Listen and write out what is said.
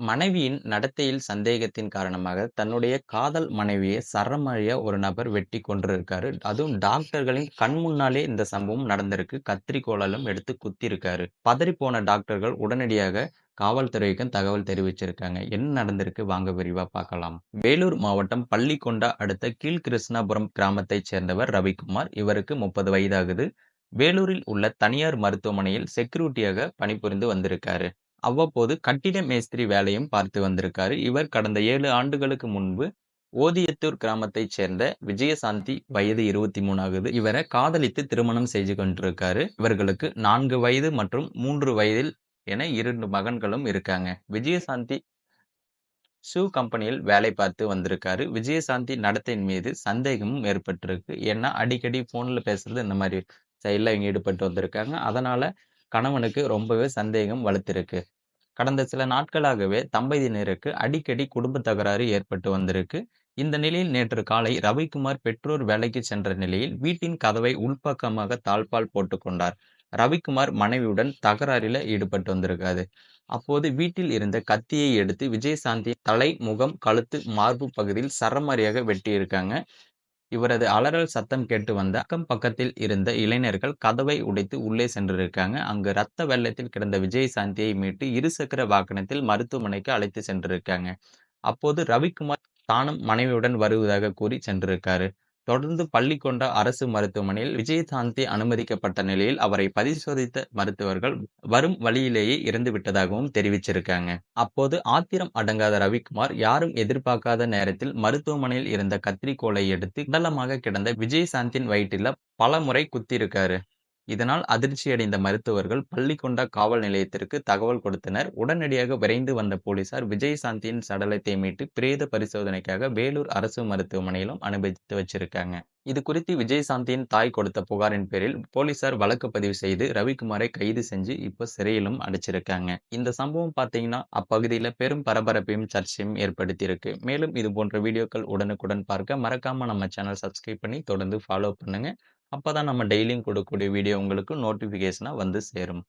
மனைவியின் நடத்தையில் சந்தேகத்தின் காரணமாக தன்னுடைய காதல் மனைவியை சரமாரியா ஒரு நபர் வெட்டி கொன்றிருக்காரு. அதுவும் டாக்டர்களின் கண் முன்னாலே இந்த சம்பவம் நடந்திருக்கு. கத்திரிக்கோலாலும் எடுத்து குத்திருக்காரு. பதறிப்போன டாக்டர்கள் உடனடியாக காவல்துறைக்கும் தகவல் தெரிவிச்சிருக்காங்க. என்ன நடந்திருக்கு வாங்க விரிவா பார்க்கலாம். வேலூர் மாவட்டம் பள்ளிகொண்டா அடுத்த கீழ்கிருஷ்ணாபுரம் கிராமத்தைச் சேர்ந்தவர் ரவிக்குமார். இவருக்கு 30 வயதாகுது. வேலூரில் உள்ள தனியார் மருத்துவமனையில் செக்யூரிட்டியாக பணிபுரிந்து வந்திருக்காரு. அவ்வப்போது கட்டிட மேஸ்திரி வேலையும் பார்த்து வந்திருக்காரு. இவர் கடந்த 7 ஆண்டுகளுக்கு முன்பு ஓதியத்தூர் கிராமத்தைச் சேர்ந்த விஜயசாந்தி வயது 23 ஆகுது. இவரை காதலித்து திருமணம் செய்து கொண்டிருக்காரு. இவர்களுக்கு 4 வயது மற்றும் 3 வயதில் என 2 மகன்களும் இருக்காங்க. விஜயசாந்தி ஷூ கம்பெனியில் வேலை பார்த்து வந்திருக்காரு. விஜயசாந்தி நடத்தையின் மீது சந்தேகமும் ஏற்பட்டிருக்கு. ஏன்னா அடிக்கடி போன்ல பேசுறது இந்த மாதிரி செயல்ல இவங்க ஈடுபட்டு வந்திருக்காங்க. அதனால கணவனுக்கு ரொம்பவே சந்தேகம் வலுத்திருக்கு. கடந்த சில நாட்களாகவே தம்பதியினருக்கு அடிக்கடி குடும்ப தகராறு ஏற்பட்டு வந்திருக்கு. இந்த நிலையில் நேற்று காலை ரவிக்குமார் பெற்றோர் வேலைக்கு சென்ற நிலையில் வீட்டின் கதவை உள்பக்கமாக தாழ்பால் போட்டுக் கொண்டார். ரவிக்குமார் மனைவியுடன் தகராறில ஈடுபட்டு வந்திருக்காரு. அப்போது வீட்டில் இருந்த கத்தியை எடுத்து விஜயசாந்தி தலை, முகம், கழுத்து, மார்பு பகுதியில் சரமாரியாக வெட்டியிருக்காங்க. இவரது அலறல் சத்தம் கேட்டு வந்த அக்கம் பக்கத்தில் இருந்த இளைஞர்கள் கதவை உடைத்து உள்ளே சென்றிருக்காங்க. அங்கு ரத்த வெள்ளத்தில் கிடந்த விஜயசாந்தியை மீட்டு இருசக்கர வாகனத்தில் மருத்துவமனைக்கு அழைத்து சென்றிருக்காங்க. அப்போது ரவிக்குமார் தானும் மனைவியுடன் வருவதாக கூறி சென்றிருக்காரு. தொடர்ந்து பள்ளிகொண்டா அரசு மருத்துவமனையில் விஜயசாந்தி அனுமதிக்கப்பட்ட நிலையில் அவரை பரிசோதித்த மருத்துவர்கள் வரும் வழியிலேயே இறந்து விட்டதாகவும் தெரிவிச்சிருக்காங்க. அப்போது ஆத்திரம் அடங்காத ரவிக்குமார் யாரும் எதிர்பார்க்காத நேரத்தில் மருத்துவமனையில் இருந்த கத்திரிக்கோலை எடுத்து சடலமாக கிடந்த விஜயசாந்தியின் வயிற்றில பல முறை குத்தியிருக்காரு. இதனால் அதிர்ச்சியடைந்த மருத்துவர்கள் பள்ளிகொண்டா காவல் நிலையத்திற்கு தகவல் கொடுத்தனர். உடனடியாக விரைந்து வந்த போலீசார் விஜயசாந்தியின் சடலத்தை மீட்டு பிரேத பரிசோதனைக்காக வேலூர் அரசு மருத்துவமனையிலும் அனுமதித்து வச்சிருக்காங்க. இது குறித்து விஜயசாந்தியின் தாய் கொடுத்த புகாரின் பேரில் போலீசார் வழக்கு பதிவு செய்து ரவிக்குமாரை கைது செஞ்சு இப்போ சிறையிலும் அடைச்சிருக்காங்க. இந்த சம்பவம் பார்த்தீங்கன்னா அப்பகுதியில பெரும் பரபரப்பையும் சர்ச்சையும் ஏற்படுத்தியிருக்கு. மேலும் இது போன்ற வீடியோக்கள் உடனுக்குடன் பார்க்க மறக்காம நம்ம சேனல் சப்ஸ்கிரைப் பண்ணி தொடர்ந்து ஃபாலோ பண்ணுங்க. அப்பதான் நம்ம டெய்லியும் கொடுக்கக்கூடிய வீடியோ உங்களுக்கு நோட்டிபிகேஷனா வந்து சேரும்.